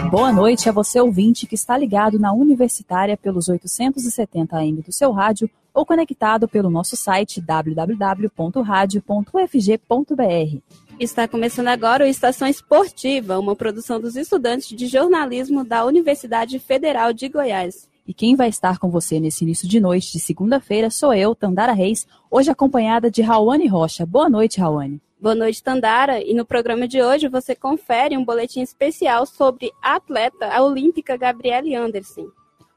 Boa noite a você, ouvinte, que está ligado na Universitária pelos 870 AM do seu rádio ou conectado pelo nosso site www.radio.ufg.br. Está começando agora o Estação Esportiva, uma produção dos estudantes de jornalismo da Universidade Federal de Goiás. E quem vai estar com você nesse início de noite de segunda-feira sou eu, Tandara Reis, hoje acompanhada de Rawane Rocha. Boa noite, Rawane. Boa noite, Tandara. E no programa de hoje você confere um boletim especial sobre a atleta olímpica Gabriele Anderson.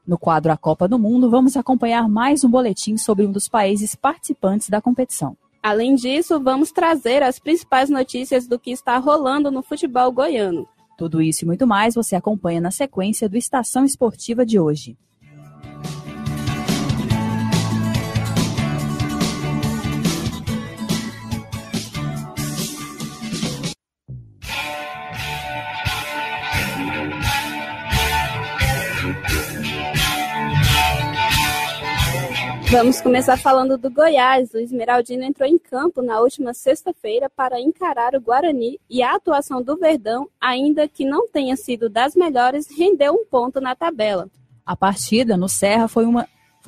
No quadro A Copa do Mundo, vamos acompanhar mais um boletim sobre um dos países participantes da competição. Além disso, vamos trazer as principais notícias do que está rolando no futebol goiano. Tudo isso e muito mais você acompanha na sequência do Estação Esportiva de hoje. Vamos começar falando do Goiás. O Esmeraldino entrou em campo na última sexta-feira para encarar o Guarani e a atuação do Verdão, ainda que não tenha sido das melhores, rendeu um ponto na tabela. A partida no Serra foi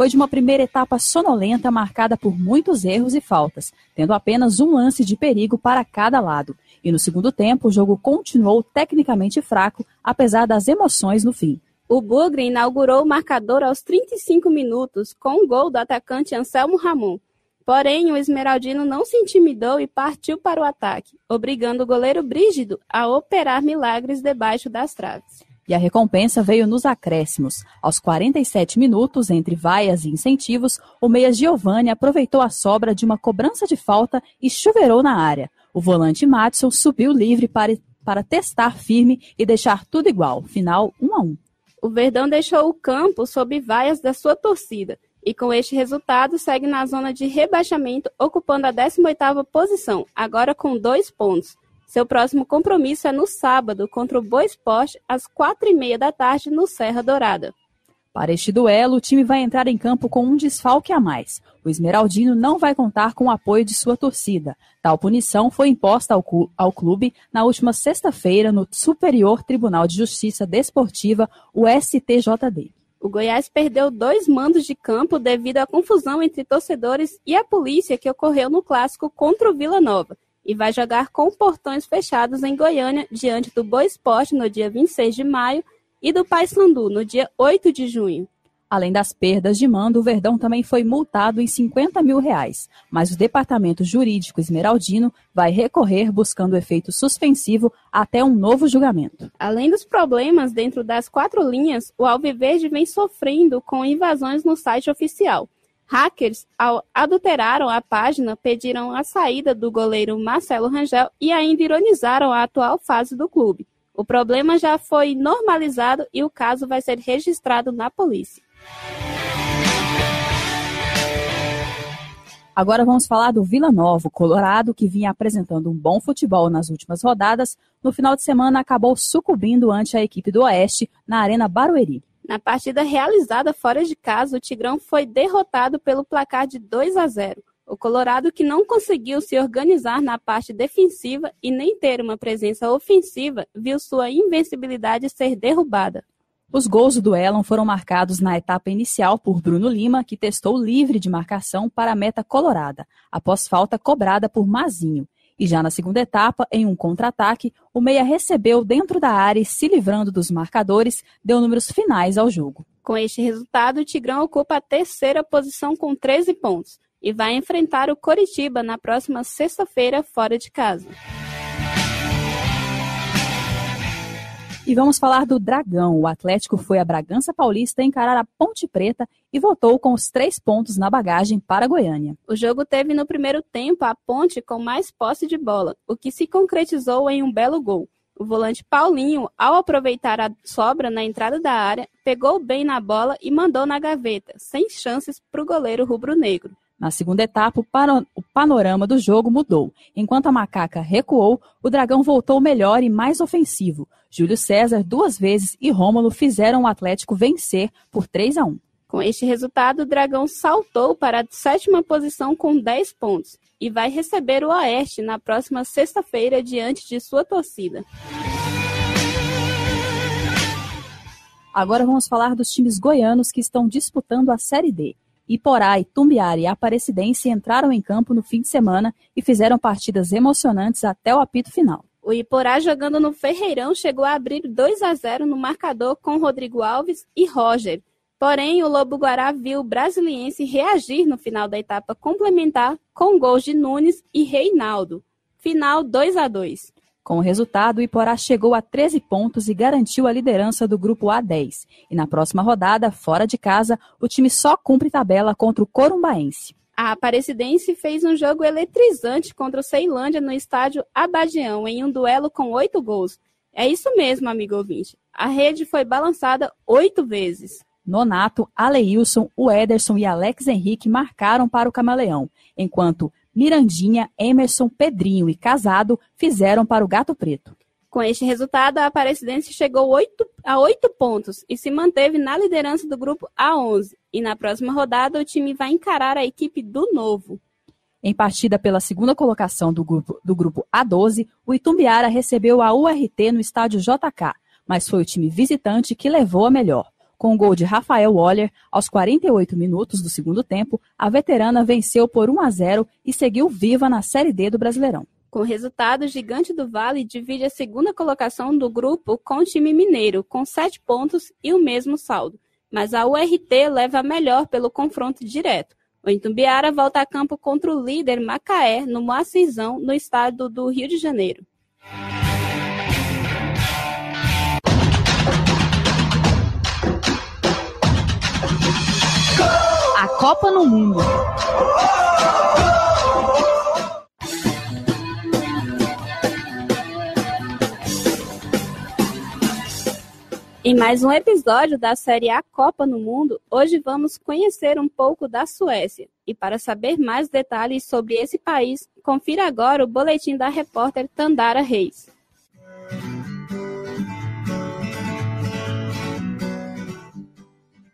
de uma primeira etapa sonolenta marcada por muitos erros e faltas, tendo apenas um lance de perigo para cada lado. E no segundo tempo o jogo continuou tecnicamente fraco, apesar das emoções no fim. O Bugre inaugurou o marcador aos 35 minutos com um gol do atacante Anselmo Ramon. Porém, o Esmeraldino não se intimidou e partiu para o ataque, obrigando o goleiro Brígido a operar milagres debaixo das traves. E a recompensa veio nos acréscimos. Aos 47 minutos, entre vaias e incentivos, o meia Giovani aproveitou a sobra de uma cobrança de falta e chuveirou na área. O volante Madison subiu livre para testar firme e deixar tudo igual. Final 1-1. O Verdão deixou o campo sob vaias da sua torcida e com este resultado segue na zona de rebaixamento, ocupando a 18ª posição, agora com 2 pontos. Seu próximo compromisso é no sábado contra o Boa Esporte, às 4h30 da tarde, no Serra Dourada. Para este duelo, o time vai entrar em campo com um desfalque a mais. O Esmeraldino não vai contar com o apoio de sua torcida. Tal punição foi imposta ao clube na última sexta-feira no Superior Tribunal de Justiça Desportiva, o STJD. O Goiás perdeu 2 mandos de campo devido à confusão entre torcedores e a polícia que ocorreu no clássico contra o Vila Nova e vai jogar com portões fechados em Goiânia diante do Boa Esporte no dia 26 de maio e do Paysandu no dia 8 de junho. Além das perdas de mando, o Verdão também foi multado em R$50 mil, mas o Departamento Jurídico Esmeraldino vai recorrer buscando efeito suspensivo até um novo julgamento. Além dos problemas dentro das 4 linhas, o Alviverde vem sofrendo com invasões no site oficial. Hackers, ao adulteraram a página, pediram a saída do goleiro Marcelo Rangel e ainda ironizaram a atual fase do clube. O problema já foi normalizado e o caso vai ser registrado na polícia. Agora vamos falar do Vila Nova, Colorado, que vinha apresentando um bom futebol nas últimas rodadas. No final de semana acabou sucumbindo ante a equipe do Oeste na Arena Barueri. Na partida realizada fora de casa, o Tigrão foi derrotado pelo placar de 2-0. O Colorado, que não conseguiu se organizar na parte defensiva e nem ter uma presença ofensiva, viu sua invencibilidade ser derrubada. Os gols do duelo foram marcados na etapa inicial por Bruno Lima, que testou livre de marcação para a meta colorada, após falta cobrada por Mazinho. E já na segunda etapa, em um contra-ataque, o meia recebeu dentro da área e, se livrando dos marcadores, deu números finais ao jogo. Com este resultado, o Tigrão ocupa a 3ª posição com 13 pontos. E vai enfrentar o Coritiba na próxima sexta-feira, fora de casa. E vamos falar do Dragão. O Atlético foi a Bragança Paulista encarar a Ponte Preta e voltou com os 3 pontos na bagagem para Goiânia. O jogo teve no primeiro tempo a Ponte com mais posse de bola, o que se concretizou em um belo gol. O volante Paulinho, ao aproveitar a sobra na entrada da área, pegou bem na bola e mandou na gaveta, sem chances para o goleiro rubro-negro. Na segunda etapa, o panorama do jogo mudou. Enquanto a Macaca recuou, o Dragão voltou melhor e mais ofensivo. Júlio César 2 vezes e Rômulo fizeram o Atlético vencer por 3-1. Com este resultado, o Dragão saltou para a 7ª posição com 10 pontos e vai receber o Oeste na próxima sexta-feira diante de sua torcida. Agora vamos falar dos times goianos que estão disputando a Série D. Iporá, Itumbiara e Aparecidense entraram em campo no fim de semana e fizeram partidas emocionantes até o apito final. O Iporá, jogando no Ferreirão, chegou a abrir 2-0 no marcador com Rodrigo Alves e Roger. Porém, o Lobo-Guará viu o Brasiliense reagir no final da etapa complementar com gols de Nunes e Reinaldo. Final 2-2. Com o resultado, o Iporá chegou a 13 pontos e garantiu a liderança do grupo A10. E na próxima rodada, fora de casa, o time só cumpre tabela contra o Corumbaense. A Aparecidense fez um jogo eletrizante contra o Ceilândia no estádio Abadião, em um duelo com 8 gols. É isso mesmo, amigo ouvinte. A rede foi balançada 8 vezes. Nonato, Aleilson, o Ederson e Alex Henrique marcaram para o Camaleão, enquanto Mirandinha, Emerson, Pedrinho e Casado fizeram para o Gato Preto. Com este resultado, a Aparecidense chegou a 8 pontos e se manteve na liderança do grupo A11. E na próxima rodada, o time vai encarar a equipe do Novo. Em partida pela segunda colocação do grupo A12, o Itumbiara recebeu a URT no estádio JK, mas foi o time visitante que levou a melhor. Com o gol de Rafael Waller, aos 48 minutos do segundo tempo, a veterana venceu por 1-0 e seguiu viva na Série D do Brasileirão. Com o resultado, o Gigante do Vale divide a segunda colocação do grupo com o time mineiro, com 7 pontos e o mesmo saldo. Mas a URT leva a melhor pelo confronto direto. O Itumbiara volta a campo contra o líder Macaé, no Moacizão, no estado do Rio de Janeiro. A Copa no Mundo. Em mais um episódio da série A Copa no Mundo, hoje vamos conhecer um pouco da Suécia. E para saber mais detalhes sobre esse país, confira agora o boletim da repórter Tandara Reis.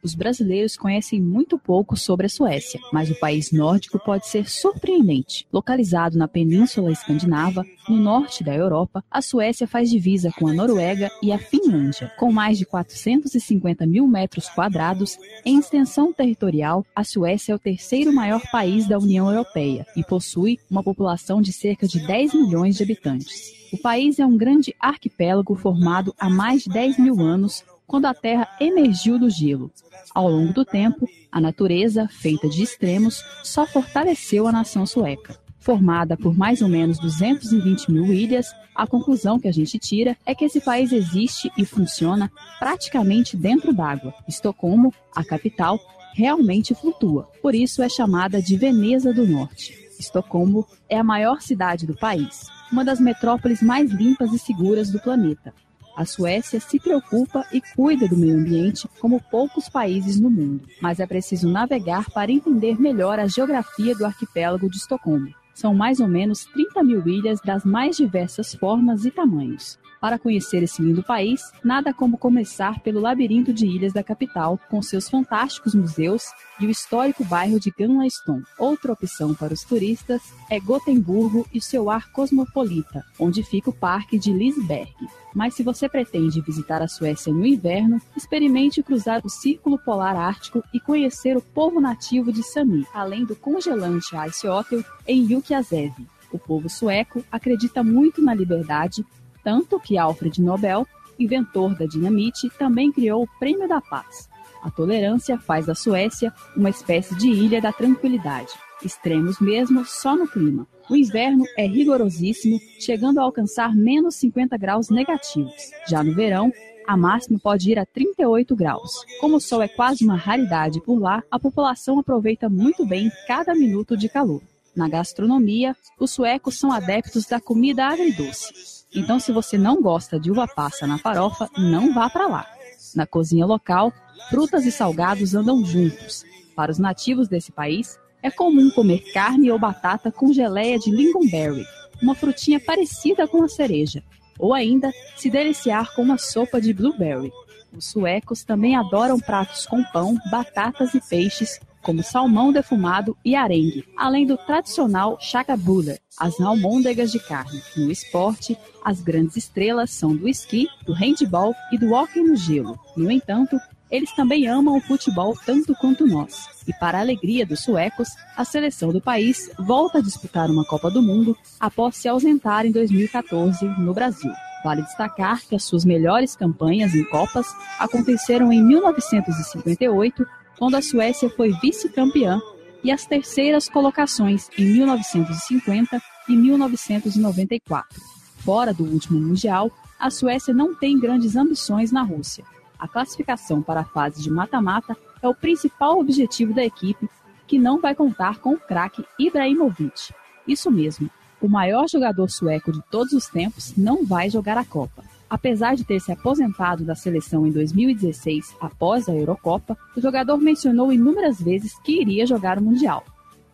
Os brasileiros conhecem muito pouco sobre a Suécia, mas o país nórdico pode ser surpreendente. Localizado na Península Escandinava, no norte da Europa, a Suécia faz divisa com a Noruega e a Finlândia. Com mais de 450 mil metros quadrados em extensão territorial, a Suécia é o terceiro maior país da União Europeia e possui uma população de cerca de 10 milhões de habitantes. O país é um grande arquipélago formado há mais de 10 mil anos, quando a Terra emergiu do gelo. Ao longo do tempo, a natureza, feita de extremos, só fortaleceu a nação sueca. Formada por mais ou menos 220 mil ilhas, a conclusão que a gente tira é que esse país existe e funciona praticamente dentro d'água. Estocolmo, a capital, realmente flutua. Por isso é chamada de Veneza do Norte. Estocolmo é a maior cidade do país, uma das metrópoles mais limpas e seguras do planeta. A Suécia se preocupa e cuida do meio ambiente como poucos países no mundo, mas é preciso navegar para entender melhor a geografia do arquipélago de Estocolmo. São mais ou menos 30 mil ilhas das mais diversas formas e tamanhos. Para conhecer esse lindo país, nada como começar pelo labirinto de ilhas da capital, com seus fantásticos museus e o histórico bairro de Gamla Stan. Outra opção para os turistas é Gotemburgo e seu ar cosmopolita, onde fica o Parque de Liseberg. Mas se você pretende visitar a Suécia no inverno, experimente cruzar o Círculo Polar Ártico e conhecer o povo nativo de Sami, além do congelante Ice Hotel em Jukkasjärvi. O povo sueco acredita muito na liberdade, tanto que Alfred Nobel, inventor da dinamite, também criou o Prêmio da Paz. A tolerância faz da Suécia uma espécie de ilha da tranquilidade. Extremos mesmo só no clima. O inverno é rigorosíssimo, chegando a alcançar menos 50 graus negativos. Já no verão, a máxima pode ir a 38 graus. Como o sol é quase uma raridade por lá, a população aproveita muito bem cada minuto de calor. Na gastronomia, os suecos são adeptos da comida agridoce. Então, se você não gosta de uva passa na farofa, não vá para lá. Na cozinha local, frutas e salgados andam juntos. Para os nativos desse país, é comum comer carne ou batata com geleia de lingonberry, uma frutinha parecida com a cereja, ou ainda se deliciar com uma sopa de blueberry. Os suecos também adoram pratos com pão, batatas e peixes, como salmão defumado e arengue, além do tradicional chakabuller, as almôndegas de carne. No esporte, as grandes estrelas são do esqui, do handebol e do hóquei no gelo. No entanto, eles também amam o futebol tanto quanto nós. E para a alegria dos suecos, a seleção do país volta a disputar uma Copa do Mundo após se ausentar em 2014 no Brasil. Vale destacar que as suas melhores campanhas em Copas aconteceram em 1958, quando a Suécia foi vice-campeã, e as terceiras colocações em 1950 e 1994. Fora do último Mundial, a Suécia não tem grandes ambições na Rússia. A classificação para a fase de mata-mata é o principal objetivo da equipe, que não vai contar com o craque Ibrahimovic. Isso mesmo, o maior jogador sueco de todos os tempos não vai jogar a Copa. Apesar de ter se aposentado da seleção em 2016 após a Eurocopa, o jogador mencionou inúmeras vezes que iria jogar o Mundial.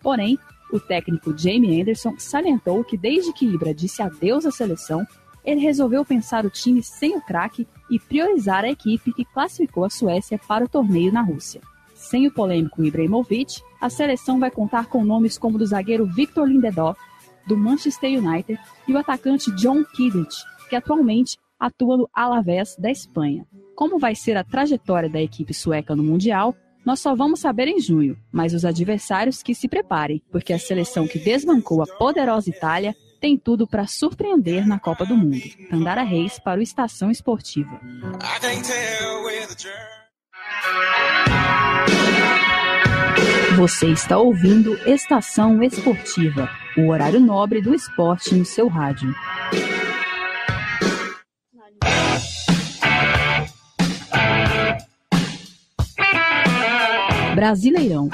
Porém, o técnico Jamie Anderson salientou que desde que Ibra disse adeus à seleção, ele resolveu pensar o time sem o craque e priorizar a equipe que classificou a Suécia para o torneio na Rússia. Sem o polêmico Ibrahimovic, a seleção vai contar com nomes como o do zagueiro Victor Lindelof, do Manchester United, e o atacante John Kimmich, que atualmente atua no Alavés da Espanha. Como vai ser a trajetória da equipe sueca no Mundial, nós só vamos saber em junho, mas os adversários que se preparem, porque a seleção que desbancou a poderosa Itália tem tudo para surpreender na Copa do Mundo. Tandara Reis para o Estação Esportiva. Você está ouvindo Estação Esportiva, o horário nobre do esporte no seu rádio. Brasileirão.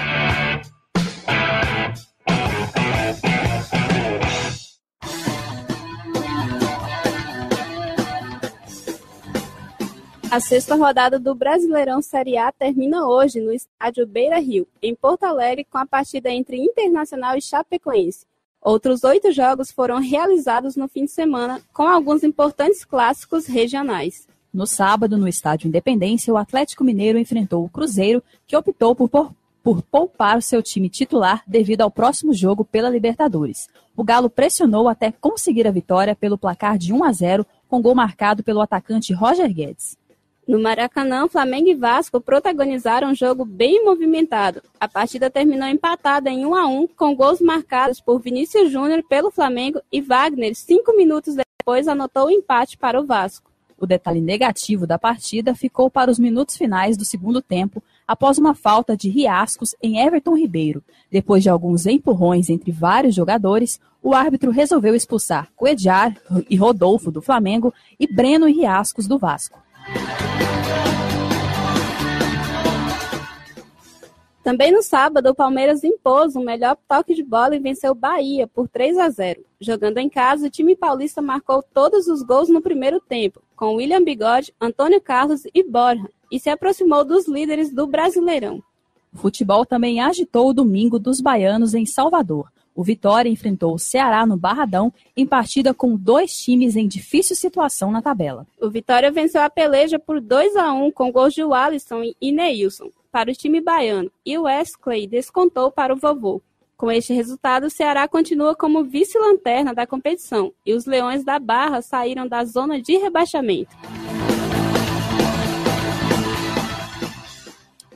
A sexta rodada do Brasileirão Série A termina hoje no estádio Beira-Rio, em Porto Alegre, com a partida entre Internacional e Chapecoense. Outros 8 jogos foram realizados no fim de semana, com alguns importantes clássicos regionais. No sábado, no estádio Independência, o Atlético Mineiro enfrentou o Cruzeiro, que optou por poupar o seu time titular devido ao próximo jogo pela Libertadores. O Galo pressionou até conseguir a vitória pelo placar de 1-0, com gol marcado pelo atacante Roger Guedes. No Maracanã, Flamengo e Vasco protagonizaram um jogo bem movimentado. A partida terminou empatada em 1-1, com gols marcados por Vinícius Júnior pelo Flamengo e Wagner, 5 minutos depois, anotou o empate para o Vasco. O detalhe negativo da partida ficou para os minutos finais do segundo tempo, após uma falta de Riascos em Everton Ribeiro. Depois de alguns empurrões entre vários jogadores, o árbitro resolveu expulsar Cuéllar e Rodolfo do Flamengo e Breno e Riascos do Vasco. Também no sábado, o Palmeiras impôs o melhor toque de bola e venceu o Bahia por 3-0. Jogando em casa, o time paulista marcou todos os gols no primeiro tempo, com William Bigode, Antônio Carlos e Borja, e se aproximou dos líderes do Brasileirão. O futebol também agitou o domingo dos baianos em Salvador. O Vitória enfrentou o Ceará no Barradão, em partida com 2 times em difícil situação na tabela. O Vitória venceu a peleja por 2-1 com gols de Alisson e Neilson para o time baiano, e o Wesley descontou para o Vovô. Com este resultado, o Ceará continua como vice-lanterna da competição, e os Leões da Barra saíram da zona de rebaixamento.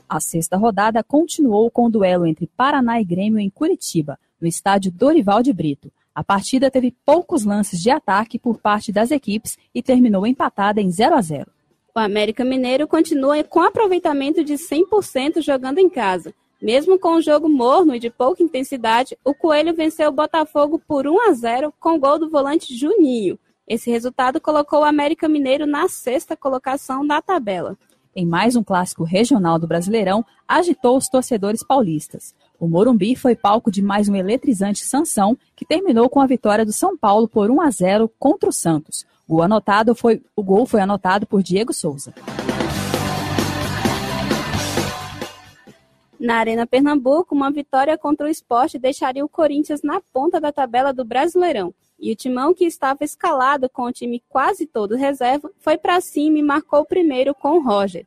A sexta rodada continuou com o duelo entre Paraná e Grêmio em Curitiba, no estádio Dorival de Brito. A partida teve poucos lances de ataque por parte das equipes e terminou empatada em 0-0. O América Mineiro continua com aproveitamento de 100% jogando em casa. Mesmo com um jogo morno e de pouca intensidade, o Coelho venceu o Botafogo por 1-0 com gol do volante Juninho. Esse resultado colocou o América Mineiro na 6ª colocação da tabela. Em mais um clássico regional do Brasileirão, agitou os torcedores paulistas. O Morumbi foi palco de mais um eletrizante sanção, que terminou com a vitória do São Paulo por 1-0 contra o Santos. O gol foi anotado por Diego Souza. Na Arena Pernambuco, uma vitória contra o Sport deixaria o Corinthians na ponta da tabela do Brasileirão. E o Timão, que estava escalado com o time quase todo reserva, foi para cima e marcou o primeiro com o Roger.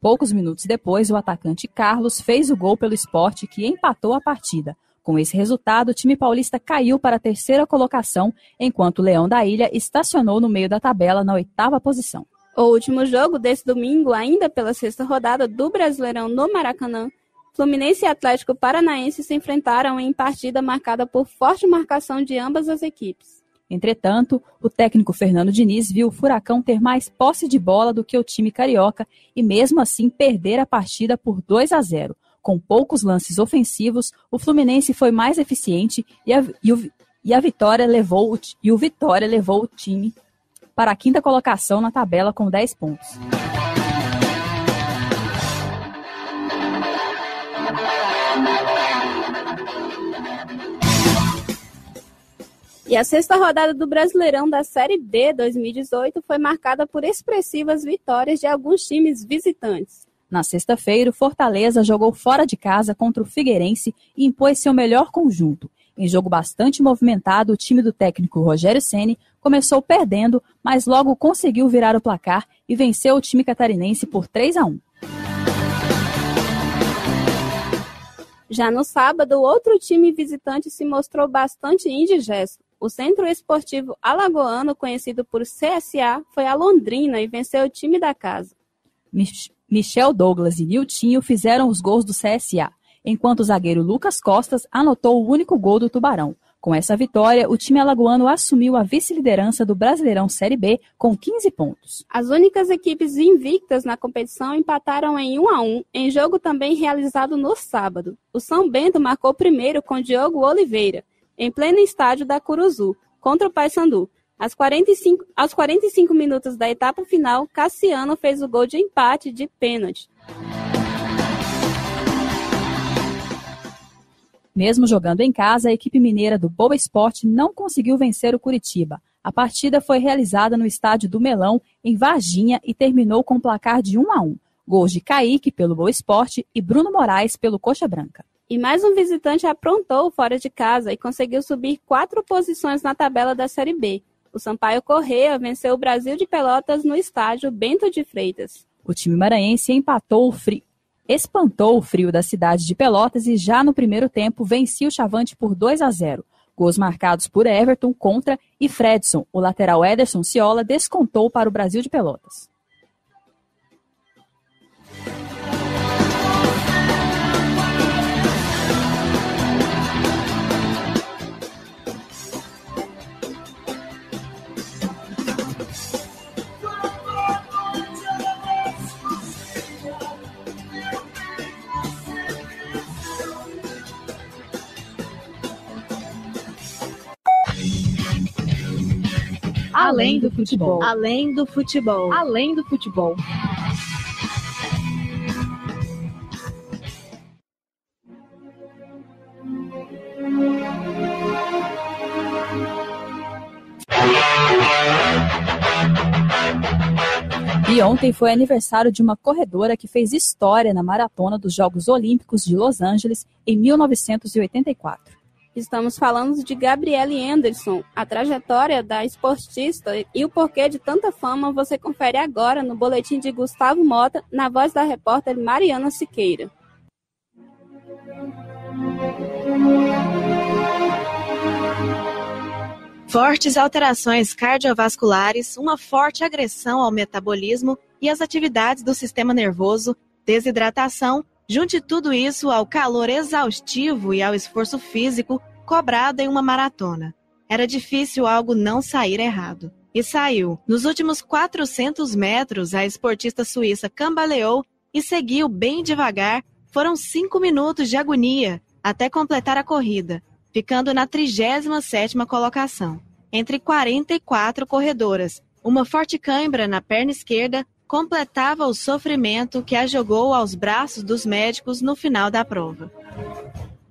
Poucos minutos depois, o atacante Carlos fez o gol pelo Sport, que empatou a partida. Com esse resultado, o time paulista caiu para a terceira colocação, enquanto o Leão da Ilha estacionou no meio da tabela na 8ª posição. O último jogo desse domingo, ainda pela 6ª rodada do Brasileirão no Maracanã, Fluminense e Atlético Paranaense se enfrentaram em partida marcada por forte marcação de ambas as equipes. Entretanto, o técnico Fernando Diniz viu o Furacão ter mais posse de bola do que o time carioca e mesmo assim perder a partida por 2-0. Com poucos lances ofensivos, o Fluminense foi mais eficiente e o Vitória levou o time para a 5ª colocação na tabela com 10 pontos. E a 6ª rodada do Brasileirão da Série B 2018 foi marcada por expressivas vitórias de alguns times visitantes. Na sexta-feira, o Fortaleza jogou fora de casa contra o Figueirense e impôs seu melhor conjunto. Em jogo bastante movimentado, o time do técnico Rogério Ceni começou perdendo, mas logo conseguiu virar o placar e venceu o time catarinense por 3-1. Já no sábado, outro time visitante se mostrou bastante indigesto. O Centro Esportivo Alagoano, conhecido por CSA, foi a Londrina e venceu o time da casa. Michel Douglas e Niltinho fizeram os gols do CSA, enquanto o zagueiro Lucas Costas anotou o único gol do Tubarão. Com essa vitória, o time alagoano assumiu a vice-liderança do Brasileirão Série B com 15 pontos. As únicas equipes invictas na competição empataram em 1-1, em jogo também realizado no sábado. O São Bento marcou primeiro com Diogo Oliveira, em pleno estádio da Curuzu, contra o Paysandu. Aos 45 minutos da etapa final, Cassiano fez o gol de empate de pênalti. Mesmo jogando em casa, a equipe mineira do Boa Esporte não conseguiu vencer o Curitiba. A partida foi realizada no estádio do Melão, em Varginha, e terminou com placar de 1-1. Gols de Kaique pelo Boa Esporte e Bruno Moraes pelo Coxa Branca. E mais um visitante aprontou fora de casa e conseguiu subir 4 posições na tabela da Série B. O Sampaio Corrêa venceu o Brasil de Pelotas no estádio Bento de Freitas. O time maranhense espantou o frio da cidade de Pelotas e já no primeiro tempo vencia o Chavante por 2-0. Gols marcados por Everton contra e Fredson. O lateral Ederson Ciola descontou para o Brasil de Pelotas. Além do futebol. Além do futebol. Além do futebol. E ontem foi aniversário de uma corredora que fez história na maratona dos Jogos Olímpicos de Los Angeles em 1984. Estamos falando de Gabriele Anderson. A trajetória da esportista e o porquê de tanta fama você confere agora no boletim de Gustavo Mota, na voz da repórter Mariana Siqueira. Fortes alterações cardiovasculares, uma forte agressão ao metabolismo e às atividades do sistema nervoso, desidratação. Junte tudo isso ao calor exaustivo e ao esforço físico cobrado em uma maratona. Era difícil algo não sair errado. E saiu. Nos últimos 400 metros, a esportista suíça cambaleou e seguiu bem devagar. Foram 5 minutos de agonia até completar a corrida, ficando na 37ª colocação. Entre 44 corredoras, uma forte cãibra na perna esquerda completava o sofrimento que a jogou aos braços dos médicos no final da prova.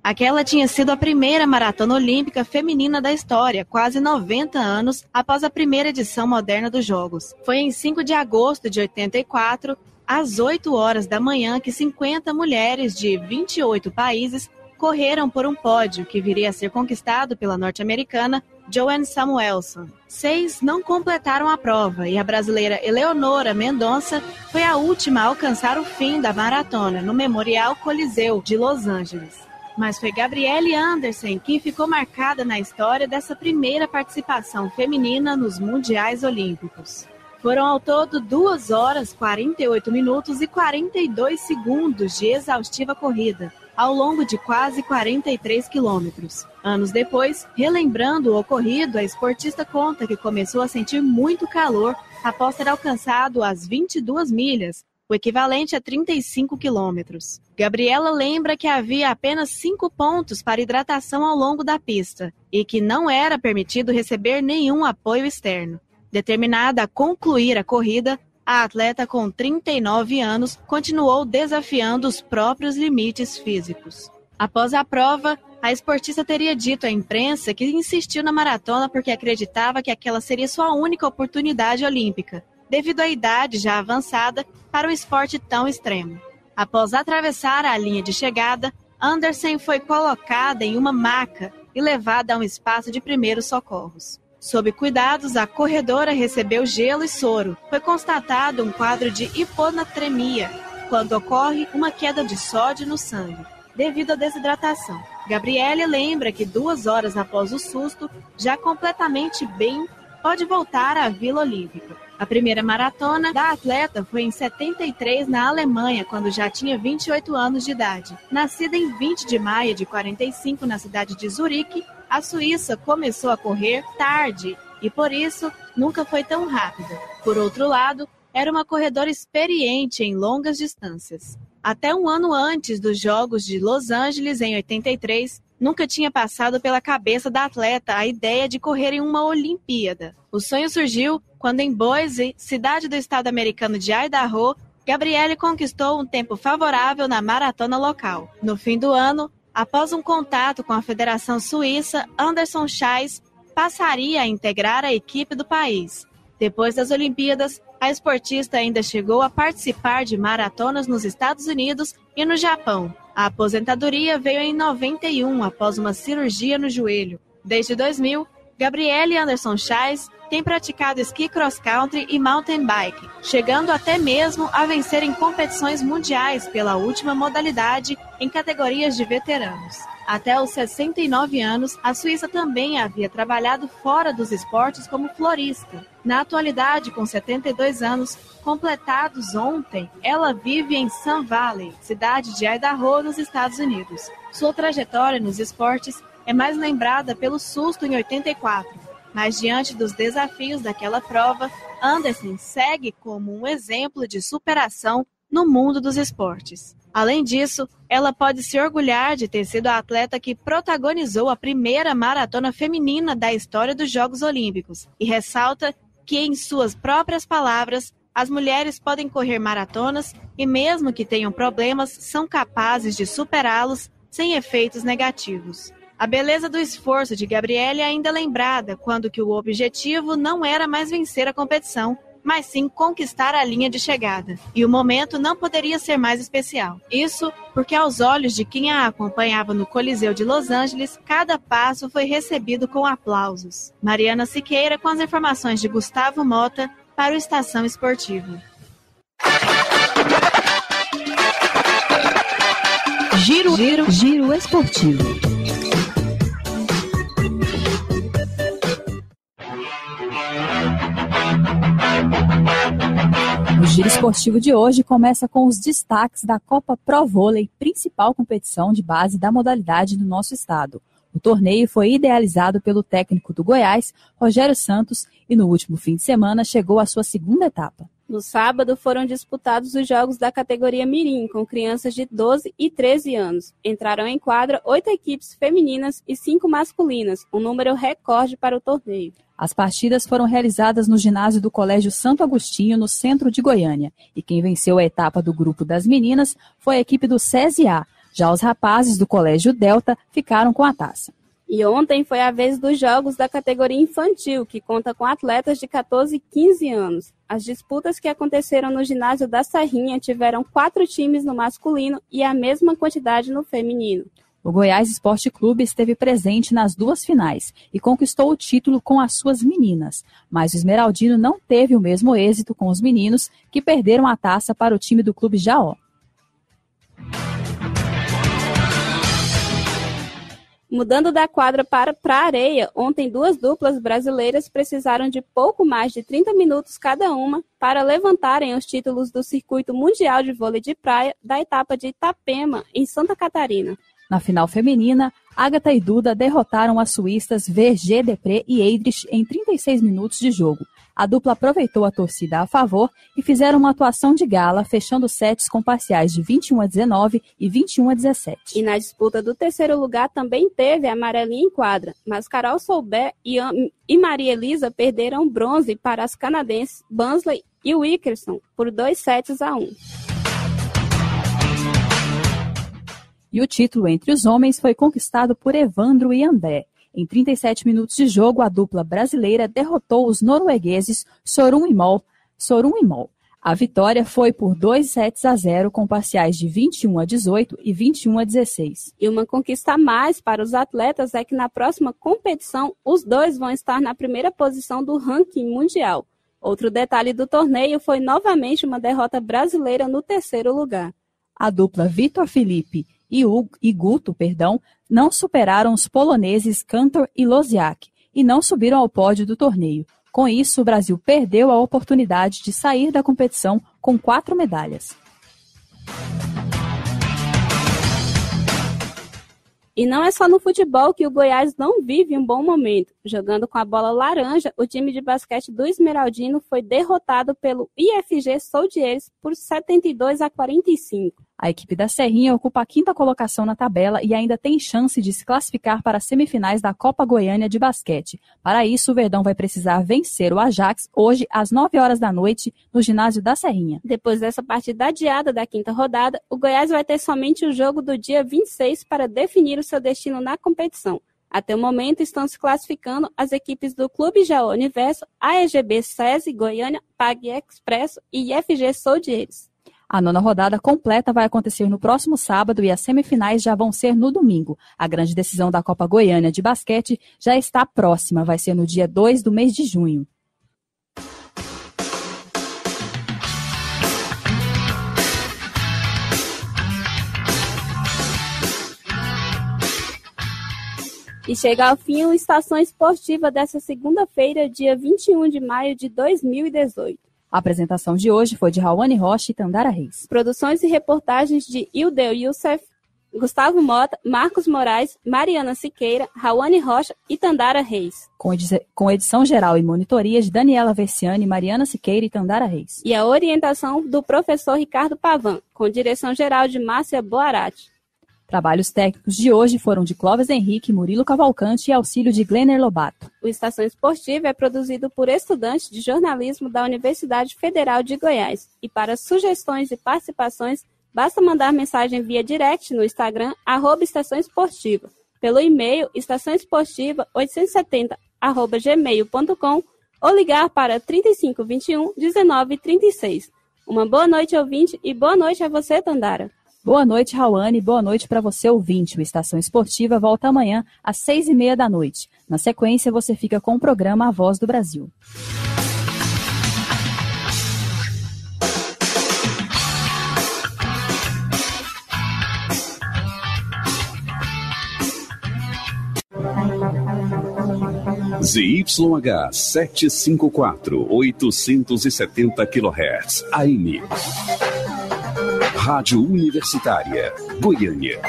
Aquela tinha sido a primeira maratona olímpica feminina da história, quase 90 anos após a primeira edição moderna dos Jogos. Foi em 5 de agosto de 84, às 8 horas da manhã, que 50 mulheres de 28 países correram por um pódio que viria a ser conquistado pela norte-americana Joanne Samuelson. 6 não completaram a prova e a brasileira Eleonora Mendonça foi a última a alcançar o fim da maratona no Memorial Coliseu de Los Angeles. Mas foi Gabrielle Anderson que ficou marcada na história dessa primeira participação feminina nos Mundiais Olímpicos. Foram ao todo 2 horas, 48 minutos e 42 segundos de exaustiva corrida, ao longo de quase 43 quilômetros. Anos depois, relembrando o ocorrido, a esportista conta que começou a sentir muito calor após ter alcançado as 22 milhas, o equivalente a 35 quilômetros. Gabriela lembra que havia apenas 5 pontos para hidratação ao longo da pista e que não era permitido receber nenhum apoio externo. Determinada a concluir a corrida, a atleta com 39 anos continuou desafiando os próprios limites físicos. Após a prova, a esportista teria dito à imprensa que insistiu na maratona porque acreditava que aquela seria sua única oportunidade olímpica, devido à idade já avançada para um esporte tão extremo. Após atravessar a linha de chegada, Anderson foi colocada em uma maca e levada a um espaço de primeiros socorros. Sob cuidados, a corredora recebeu gelo e soro. Foi constatado um quadro de hiponatremia, quando ocorre uma queda de sódio no sangue, devido à desidratação. Gabrielle lembra que 2 horas após o susto, já completamente bem, pode voltar à Vila Olímpica. A primeira maratona da atleta foi em 73 na Alemanha, quando já tinha 28 anos de idade. Nascida em 20 de maio de 45 na cidade de Zurique, a Suíça começou a correr tarde e, por isso, nunca foi tão rápida. Por outro lado, era uma corredora experiente em longas distâncias. Até um ano antes dos Jogos de Los Angeles, em 83, nunca tinha passado pela cabeça da atleta a ideia de correr em uma Olimpíada. O sonho surgiu quando, em Boise, cidade do estado americano de Idaho, Gabrielle conquistou um tempo favorável na maratona local. No fim do ano, após um contato com a Federação Suíça, Anderson Scheiss passaria a integrar a equipe do país. Depois das Olimpíadas, a esportista ainda chegou a participar de maratonas nos Estados Unidos e no Japão. A aposentadoria veio em 91, após uma cirurgia no joelho. Desde 2000, Gabrielle Anderson Scheiss tem praticado esqui cross-country e mountain bike, chegando até mesmo a vencer em competições mundiais pela última modalidade em categorias de veteranos. Até os 69 anos, a Suíça também havia trabalhado fora dos esportes como florista. Na atualidade, com 72 anos, completados ontem, ela vive em Sun Valley, cidade de Idaho, nos Estados Unidos. Sua trajetória nos esportes é mais lembrada pelo susto em 84, mas diante dos desafios daquela prova, Anderson segue como um exemplo de superação no mundo dos esportes. Além disso, ela pode se orgulhar de ter sido a atleta que protagonizou a primeira maratona feminina da história dos Jogos Olímpicos e ressalta que, em suas próprias palavras, as mulheres podem correr maratonas e, mesmo que tenham problemas, são capazes de superá-los sem efeitos negativos. A beleza do esforço de Gabrielle é ainda lembrada quando que o objetivo não era mais vencer a competição, mas sim conquistar a linha de chegada. E o momento não poderia ser mais especial. Isso porque, aos olhos de quem a acompanhava no Coliseu de Los Angeles, cada passo foi recebido com aplausos. Mariana Siqueira com as informações de Gustavo Mota para o Estação Esportiva. Giro Esportivo. O Giro Esportivo de hoje começa com os destaques da Copa Pro Vôlei, principal competição de base da modalidade do nosso estado. O torneio foi idealizado pelo técnico do Goiás, Rogério Santos, e no último fim de semana chegou à sua segunda etapa. No sábado foram disputados os jogos da categoria Mirim, com crianças de 12 e 13 anos. Entraram em quadra 8 equipes femininas e 5 masculinas, um número recorde para o torneio. As partidas foram realizadas no ginásio do Colégio Santo Agostinho, no centro de Goiânia. E quem venceu a etapa do grupo das meninas foi a equipe do SESI-A. Já os rapazes do Colégio Delta ficaram com a taça. E ontem foi a vez dos jogos da categoria infantil, que conta com atletas de 14 e 15 anos. As disputas que aconteceram no ginásio da Serrinha tiveram 4 times no masculino e a mesma quantidade no feminino. O Goiás Esporte Clube esteve presente nas 2 finais e conquistou o título com as suas meninas, mas o Esmeraldino não teve o mesmo êxito com os meninos, que perderam a taça para o time do Clube Jaó. Mudando da quadra para a areia, ontem 2 duplas brasileiras precisaram de pouco mais de 30 minutos cada uma para levantarem os títulos do Circuito Mundial de Vôlei de Praia da etapa de Itapema, em Santa Catarina. Na final feminina, Agatha e Duda derrotaram as suíças VG Depré e Eidrich em 36 minutos de jogo. A dupla aproveitou a torcida a favor e fizeram uma atuação de gala, fechando sets com parciais de 21-19 e 21-17. E na disputa do terceiro lugar também teve a amarelinha em quadra, mas Carol Soubert e Maria Elisa perderam bronze para as canadenses Bansley e Wickerson por 2-1. E o título entre os homens foi conquistado por Evandro e André. Em 37 minutos de jogo, a dupla brasileira derrotou os noruegueses Sorum e Mol. A vitória foi por 2-0 com parciais de 21-18 e 21-16. E uma conquista a mais para os atletas é que na próxima competição, os dois vão estar na primeira posição do ranking mundial. Outro detalhe do torneio foi novamente uma derrota brasileira no terceiro lugar. A dupla Vitor Felipe e Guto, não superaram os poloneses Kantor e Loziak e não subiram ao pódio do torneio. Com isso, o Brasil perdeu a oportunidade de sair da competição com 4 medalhas. E não é só no futebol que o Goiás não vive um bom momento. Jogando com a bola laranja, o time de basquete do Esmeraldino foi derrotado pelo IFG Soldieres por 72-45. A equipe da Serrinha ocupa a 5ª colocação na tabela e ainda tem chance de se classificar para as semifinais da Copa Goiânia de basquete. Para isso, o Verdão vai precisar vencer o Ajax hoje às 9 horas da noite no ginásio da Serrinha. Depois dessa partida adiada da 5ª rodada, o Goiás vai ter somente o jogo do dia 26 para definir o seu destino na competição. Até o momento estão se classificando as equipes do Clube Jaó Universo, AEGB SESI Goiânia, Pag Expresso e IFG Soldieres. A 9ª rodada completa vai acontecer no próximo sábado e as semifinais já vão ser no domingo. A grande decisão da Copa Goiânia de basquete já está próxima, vai ser no dia 2 do mês de junho. E chega ao fim a Estação Esportiva dessa segunda-feira, dia 21 de maio de 2018. A apresentação de hoje foi de Rawane Rocha e Tandara Reis. Produções e reportagens de Ildeu Youssef, Gustavo Mota, Marcos Moraes, Mariana Siqueira, Rawane Rocha e Tandara Reis. Com edição geral e monitoria de Daniela Versiani, Mariana Siqueira e Tandara Reis. E a orientação do professor Ricardo Pavan, com direção geral de Márcia Boarati. Trabalhos técnicos de hoje foram de Clóvis Henrique, Murilo Cavalcante e auxílio de Glenner Lobato. O Estação Esportiva é produzido por estudantes de jornalismo da Universidade Federal de Goiás. E para sugestões e participações, basta mandar mensagem via direct no Instagram, @Estação Esportiva, pelo e-mail estaçãoesportiva870@gmail.com ou ligar para 3521 1936. Uma boa noite, ouvinte, e boa noite a você, Tandara. Boa noite, Rawane, boa noite para você, ouvinte. O Estação Esportiva volta amanhã às 6h30 da noite. Na sequência, você fica com o programa A Voz do Brasil. ZYH 754, 870 kHz, AM. Rádio Universitária, Goiânia.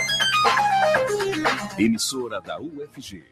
Emissora da UFG.